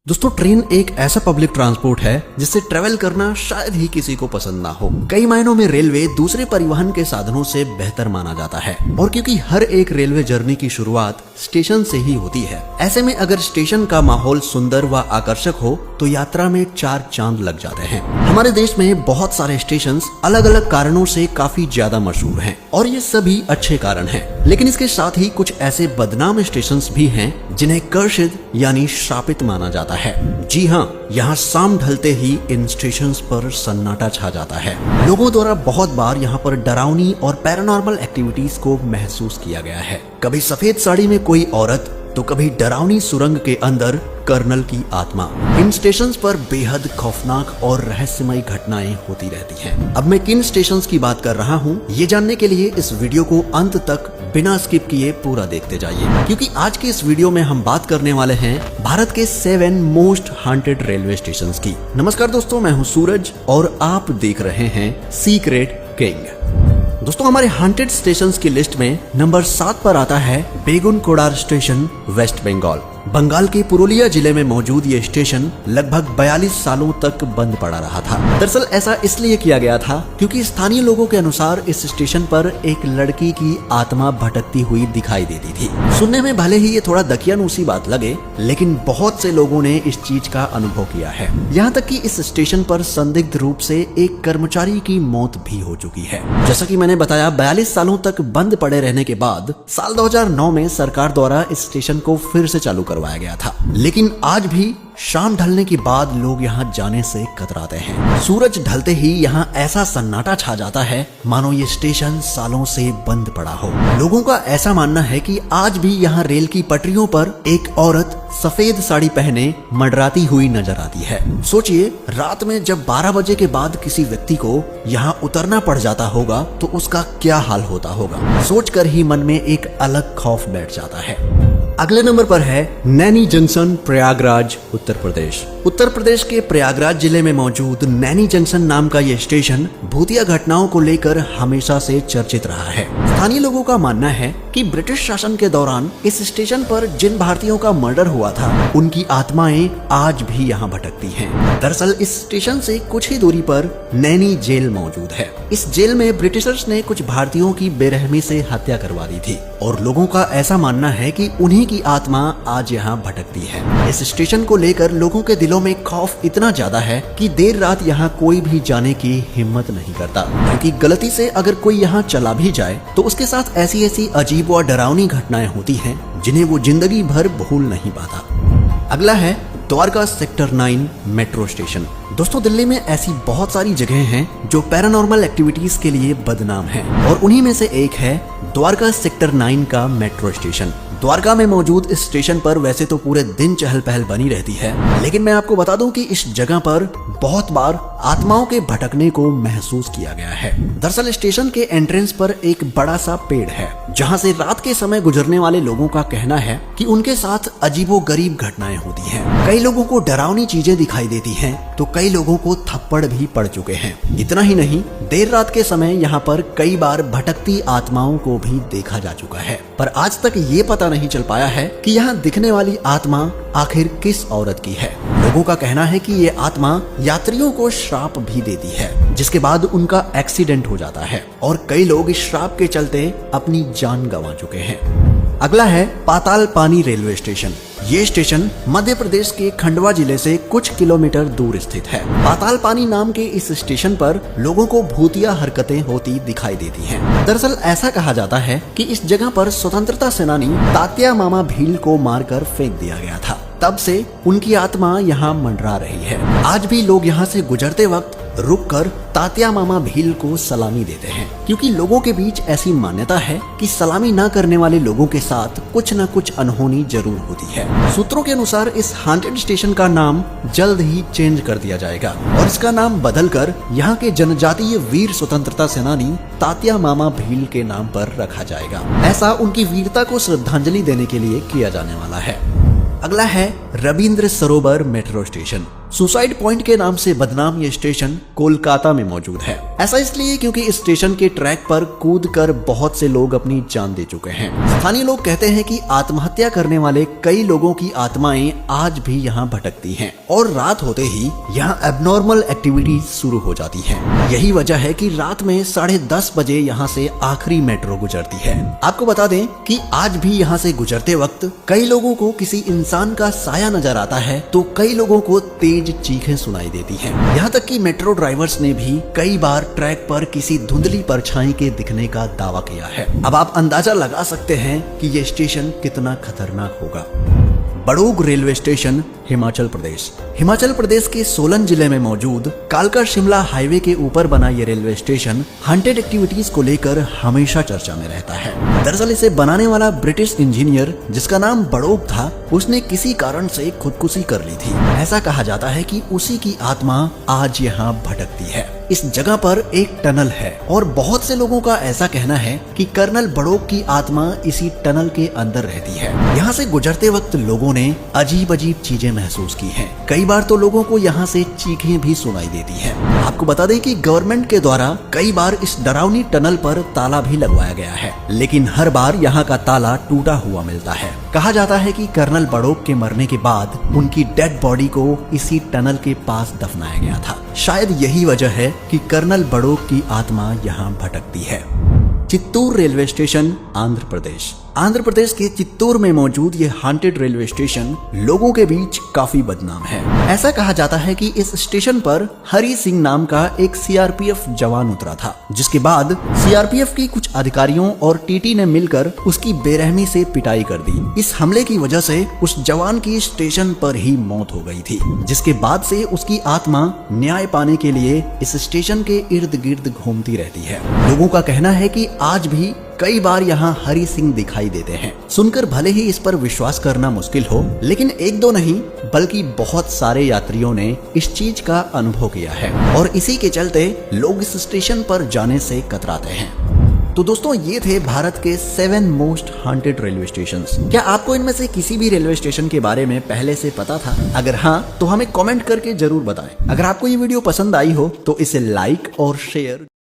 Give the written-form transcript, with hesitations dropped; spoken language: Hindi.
दोस्तों ट्रेन एक ऐसा पब्लिक ट्रांसपोर्ट है जिससे ट्रेवल करना शायद ही किसी को पसंद ना हो। कई मायनों में रेलवे दूसरे परिवहन के साधनों से बेहतर माना जाता है और क्योंकि हर एक रेलवे जर्नी की शुरुआत स्टेशन से ही होती है, ऐसे में अगर स्टेशन का माहौल सुंदर व आकर्षक हो तो यात्रा में 4 चांद लग जाते हैं। हमारे देश में बहुत सारे स्टेशन अलग अलग कारणों से काफी ज्यादा मशहूर हैं और ये सभी अच्छे कारण हैं, लेकिन इसके साथ ही कुछ ऐसे बदनाम स्टेशन भी हैं जिन्हें कर्षित यानी श्रापित माना जाता है। जी हाँ, यहाँ शाम ढलते ही इन स्टेशन पर सन्नाटा छा जाता है। लोगों द्वारा बहुत बार यहाँ पर डरावनी और पैरानॉर्मल एक्टिविटीज को महसूस किया गया है। कभी सफेद साड़ी में कोई औरत तो कभी डरावनी सुरंग के अंदर कर्नल की आत्मा। इन स्टेशन पर बेहद खौफनाक और रहस्यमयी घटनाएं होती रहती हैं। अब मैं किन स्टेशन की बात कर रहा हूँ, ये जानने के लिए इस वीडियो को अंत तक बिना स्किप किए पूरा देखते जाइए, क्योंकि आज के इस वीडियो में हम बात करने वाले हैं भारत के 7 मोस्ट हॉन्टेड रेलवे स्टेशन की। नमस्कार दोस्तों, मैं हूँ सूरज और आप देख रहे हैं सीक्रेट किंग। दोस्तों हमारे हॉन्टेड स्टेशन की लिस्ट में नंबर 7 पर आता है बेगुनकोडार स्टेशन, वेस्ट बंगाल। बंगाल के पुरुलिया जिले में मौजूद ये स्टेशन लगभग 42 सालों तक बंद पड़ा रहा था। दरअसल ऐसा इसलिए किया गया था क्योंकि स्थानीय लोगों के अनुसार इस स्टेशन पर एक लड़की की आत्मा भटकती हुई दिखाई देती थी। सुनने में भले ही ये थोड़ा दकियानूसी बात लगे, लेकिन बहुत से लोगों ने इस चीज का अनुभव किया है। यहाँ तक कि इस स्टेशन पर संदिग्ध रूप से एक कर्मचारी की मौत भी हो चुकी है। जैसा कि मैंने बताया, 42 सालों तक बंद पड़े रहने के बाद साल 2009 में सरकार द्वारा इस स्टेशन को फिर से चालू करवाया गया था, लेकिन आज भी शाम ढलने के बाद लोग यहाँ जाने से कतराते हैं। सूरज ढलते ही यहाँ ऐसा सन्नाटा छा जाता है मानो ये स्टेशन सालों से बंद पड़ा हो। लोगों का ऐसा मानना है कि आज भी यहाँ रेल की पटरियों पर एक औरत सफेद साड़ी पहने मंडराती हुई नजर आती है। सोचिए, रात में जब 12 बजे के बाद किसी व्यक्ति को यहाँ उतरना पड़ जाता होगा तो उसका क्या हाल होता होगा। सोचकर ही मन में एक अलग खौफ बैठ जाता है। अगले नंबर पर है नैनी जंक्शन, प्रयागराज, उत्तर प्रदेश। उत्तर प्रदेश के प्रयागराज जिले में मौजूद नैनी जंक्शन नाम का यह स्टेशन भूतिया घटनाओं को लेकर हमेशा से चर्चित रहा है। स्थानीय लोगों का मानना है कि ब्रिटिश शासन के दौरान इस स्टेशन पर जिन भारतीयों का मर्डर हुआ था, उनकी आत्माएं आज भी यहाँ भटकती हैं। दरअसल इस स्टेशन से कुछ ही दूरी पर नैनी जेल मौजूद है। इस जेल में ब्रिटिशर्स ने कुछ भारतीयों की बेरहमी से हत्या करवा दी थी और लोगों का ऐसा मानना है कि उन्हीं की आत्मा आज यहाँ भटकती है। इस स्टेशन को लेकर लोगों के दिलों में खौफ इतना ज्यादा है कि देर रात यहाँ कोई भी जाने की हिम्मत नहीं करता, क्योंकि गलती से अगर कोई यहाँ चला भी जाए तो उसके साथ ऐसी ऐसी अजीब व डरावनी घटनाएं होती हैं जिन्हें वो जिंदगी भर भूल नहीं पाता। अगला है द्वारका सेक्टर 9 मेट्रो स्टेशन। दोस्तों दिल्ली में ऐसी बहुत सारी जगह हैं जो पैरानॉर्मल एक्टिविटीज के लिए बदनाम हैं और उन्हीं में से एक है द्वारका सेक्टर 9 का मेट्रो स्टेशन। द्वारका में मौजूद इस स्टेशन पर वैसे तो पूरे दिन चहल पहल बनी रहती है, लेकिन मैं आपको बता दूं कि इस जगह पर बहुत बार आत्माओं के भटकने को महसूस किया गया है। दरअसल स्टेशन के एंट्रेंस पर एक बड़ा सा पेड़ है, जहां से रात के समय गुजरने वाले लोगों का कहना है कि उनके साथ अजीबोगरीब घटनाएं होती हैं। कई लोगों को डरावनी चीजें दिखाई देती हैं, तो कई लोगों को थप्पड़ भी पड़ चुके हैं। इतना ही नहीं, देर रात के समय यहाँ पर कई बार भटकती आत्माओं को भी देखा जा चुका है, पर आज तक ये पता नहीं चल पाया है कि यहाँ दिखने वाली आत्मा आखिर किस औरत की है। लोगों का कहना है कि ये आत्मा यात्रियों को श्राप भी देती है, जिसके बाद उनका एक्सीडेंट हो जाता है और कई लोग इस श्राप के चलते अपनी जान गंवा चुके हैं। अगला है पाताल पानी रेलवे स्टेशन। ये स्टेशन मध्य प्रदेश के खंडवा जिले से कुछ किलोमीटर दूर स्थित है। पाताल पानी नाम के इस स्टेशन पर लोगों को भूतिया हरकतें होती दिखाई देती हैं। दरअसल ऐसा कहा जाता है कि इस जगह पर स्वतंत्रता सेनानी तात्या मामा भील को मारकर फेंक दिया गया था। तब से उनकी आत्मा यहाँ मंडरा रही है। आज भी लोग यहाँ से गुजरते वक्त रुककर तात्या मामा भील को सलामी देते हैं, क्योंकि लोगों के बीच ऐसी मान्यता है कि सलामी न करने वाले लोगों के साथ कुछ न कुछ अनहोनी जरूर होती है। सूत्रों के अनुसार इस हॉन्टेड स्टेशन का नाम जल्द ही चेंज कर दिया जाएगा और इसका नाम बदलकर यहाँ के जनजातीय वीर स्वतंत्रता सेनानी तात्या मामा भील के नाम पर रखा जाएगा। ऐसा उनकी वीरता को श्रद्धांजलि देने के लिए किया जाने वाला है। अगला है रविंद्र सरोवर मेट्रो स्टेशन। सुसाइड पॉइंट के नाम से बदनाम ये स्टेशन कोलकाता में मौजूद है। ऐसा इसलिए क्योंकि इस स्टेशन के ट्रैक पर कूदकर बहुत से लोग अपनी जान दे चुके हैं। स्थानीय लोग कहते हैं कि आत्महत्या करने वाले कई लोगों की आत्माएं आज भी यहाँ भटकती हैं और रात होते ही यहाँ एबनॉर्मल एक्टिविटीज शुरू हो जाती हैं। यही वजह है कि रात में 10:30 बजे यहाँ से आखिरी मेट्रो गुजरती है। आपको बता दें कि आज भी यहाँ से गुजरते वक्त कई लोगों को किसी इंसान का साया नजर आता है तो कई लोगों को तेज चीखें सुनाई देती हैं। यहाँ तक कि मेट्रो ड्राइवर्स ने भी कई बार ट्रैक पर किसी धुंधली परछाई के दिखने का दावा किया है। अब आप अंदाजा लगा सकते हैं कि ये स्टेशन कितना खतरनाक होगा। बड़ौग रेलवे स्टेशन, हिमाचल प्रदेश। हिमाचल प्रदेश के सोलन जिले में मौजूद कालका शिमला हाईवे के ऊपर बना ये रेलवे स्टेशन हॉन्टेड एक्टिविटीज को लेकर हमेशा चर्चा में रहता है। दरअसल इसे बनाने वाला ब्रिटिश इंजीनियर जिसका नाम बड़ौग था, उसने किसी कारण से खुदकुशी कर ली थी। ऐसा कहा जाता है कि उसी की आत्मा आज यहाँ भटकती है। इस जगह पर एक टनल है और बहुत से लोगों का ऐसा कहना है कि कर्नल बड़ौग की आत्मा इसी टनल के अंदर रहती है। यहाँ से गुजरते वक्त लोगों ने अजीब अजीब चीजें महसूस की हैं। कई बार तो लोगों को यहाँ से चीखें भी सुनाई देती हैं। आपको बता दें कि गवर्नमेंट के द्वारा कई बार इस डरावनी टनल पर ताला भी लगवाया गया है, लेकिन हर बार यहाँ का ताला टूटा हुआ मिलता है। कहा जाता है कि कर्नल बड़ौग के मरने के बाद उनकी डेड बॉडी को इसी टनल के पास दफनाया गया था। शायद यही वजह है कि कर्नल बड़ौग की आत्मा यहाँ भटकती है। Chittoor railway station, Andhra Pradesh. आंध्र प्रदेश के चित्तूर में मौजूद ये हॉन्टेड रेलवे स्टेशन लोगों के बीच काफी बदनाम है। ऐसा कहा जाता है कि इस स्टेशन पर हरी सिंह नाम का एक सीआरपीएफ जवान उतरा था, जिसके बाद सीआरपीएफ की कुछ अधिकारियों और टीटी ने मिलकर उसकी बेरहमी से पिटाई कर दी। इस हमले की वजह से उस जवान की स्टेशन पर ही मौत हो गई थी, जिसके बाद से उसकी आत्मा न्याय पाने के लिए इस स्टेशन के इर्द गिर्द घूमती रहती है। लोगों का कहना है कि आज भी कई बार यहाँ हरी सिंह दिखाई देते हैं। सुनकर भले ही इस पर विश्वास करना मुश्किल हो, लेकिन एक दो नहीं बल्कि बहुत सारे यात्रियों ने इस चीज का अनुभव किया है और इसी के चलते लोग इस स्टेशन पर जाने से कतराते हैं। तो दोस्तों, ये थे भारत के 7 मोस्ट हॉन्टेड रेलवे स्टेशंस। क्या आपको इनमें से किसी भी रेलवे स्टेशन के बारे में पहले से पता था? अगर हाँ, तो हमें कमेंट करके जरूर बताएं। अगर आपको ये वीडियो पसंद आई हो तो इसे लाइक और शेयर